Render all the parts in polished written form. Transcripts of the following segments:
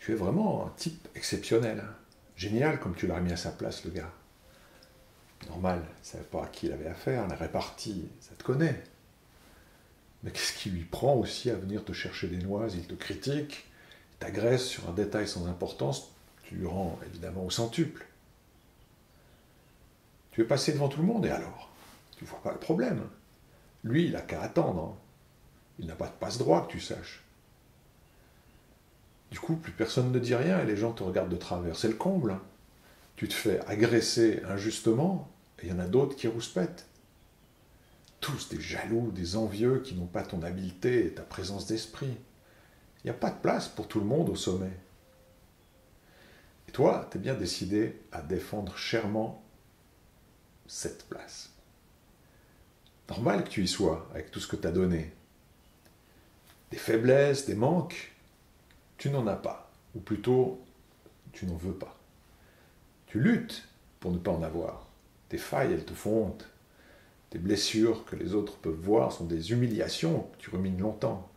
Tu es vraiment un type exceptionnel. Génial comme tu l'as remis à sa place, le gars. Normal, il ne savait pas à qui il avait affaire, la répartie, ça te connaît. Mais qu'est-ce qui lui prend aussi à venir te chercher des noises? Il te critique, il t'agresse sur un détail sans importance, tu lui rends évidemment au centuple. Tu es passé devant tout le monde et alors? Tu ne vois pas le problème. Lui, il n'a qu'à attendre. Hein. Il n'a pas de passe-droit, que tu saches. Du coup, plus personne ne dit rien et les gens te regardent de travers. C'est le comble. Hein. Tu te fais agresser injustement et il y en a d'autres qui rouspètent. Tous des jaloux, des envieux qui n'ont pas ton habileté et ta présence d'esprit. Il n'y a pas de place pour tout le monde au sommet. Et toi, tu es bien décidé à défendre chèrement cette place. Normal que tu y sois, avec tout ce que tu as donné. Des faiblesses, des manques, tu n'en as pas. Ou plutôt, tu n'en veux pas. Tu luttes pour ne pas en avoir. Tes failles, elles te font honte. Tes blessures que les autres peuvent voir sont des humiliations que tu rumines longtemps.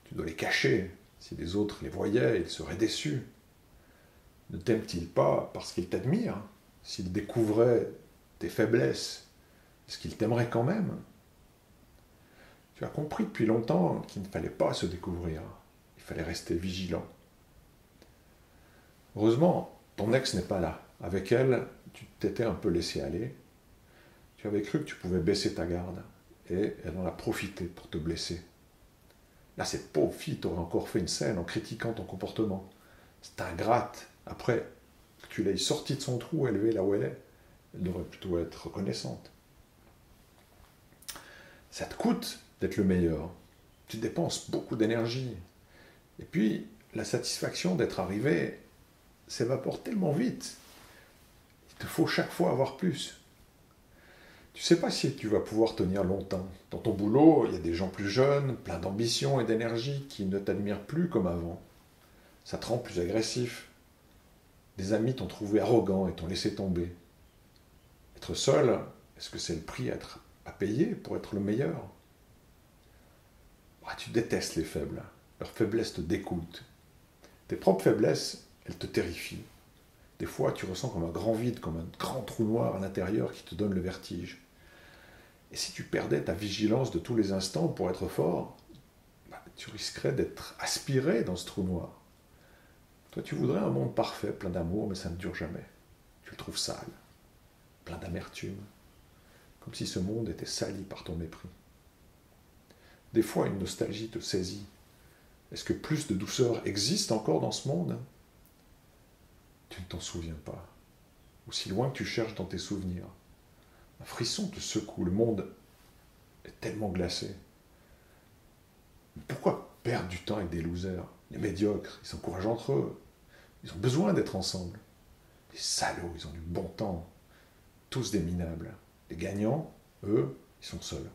Tu dois les cacher. Si les autres les voyaient, ils seraient déçus. Ne t'aiment-ils pas parce qu'ils t'admirent? S'ils découvraient tes faiblesses, est-ce qu'ils t'aimeraient quand même? Tu as compris depuis longtemps qu'il ne fallait pas se découvrir. Il fallait rester vigilant. Heureusement, ton ex n'est pas là. Avec elle, tu t'étais un peu laissé aller. Tu avais cru que tu pouvais baisser ta garde. Et elle en a profité pour te blesser. Là, cette pauvre fille t'aurait encore fait une scène en critiquant ton comportement. C'est ingrate. Après que tu l'aies sortie de son trou, élevée là où elle devrait plutôt être reconnaissante. Ça te coûte d'être le meilleur. Tu dépenses beaucoup d'énergie. Et puis, la satisfaction d'être arrivé s'évapore tellement vite. Il te faut chaque fois avoir plus. Tu ne sais pas si tu vas pouvoir tenir longtemps. Dans ton boulot, il y a des gens plus jeunes, pleins d'ambition et d'énergie, qui ne t'admirent plus comme avant. Ça te rend plus agressif. Des amis t'ont trouvé arrogant et t'ont laissé tomber. Être seul, est-ce que c'est le prix à payer pour être le meilleur? Tu détestes les faibles. Leur faiblesse te dégoûte. Tes propres faiblesses, elles te terrifient. Des fois, tu ressens comme un grand vide, comme un grand trou noir à l'intérieur qui te donne le vertige. Et si tu perdais ta vigilance de tous les instants pour être fort, tu risquerais d'être aspiré dans ce trou noir. Toi, tu voudrais un monde parfait, plein d'amour, mais ça ne dure jamais. Tu le trouves sale, plein d'amertume, comme si ce monde était sali par ton mépris. Des fois, une nostalgie te saisit. Est-ce que plus de douceur existe encore dans ce monde? Tu ne t'en souviens pas. Aussi loin que tu cherches dans tes souvenirs. Un frisson te secoue. Le monde est tellement glacé. Mais pourquoi perdre du temps avec des losers? Les médiocres, ils s'encouragent entre eux. Ils ont besoin d'être ensemble. Les salauds, ils ont du bon temps. Tous des minables. Les gagnants, eux, ils sont seuls.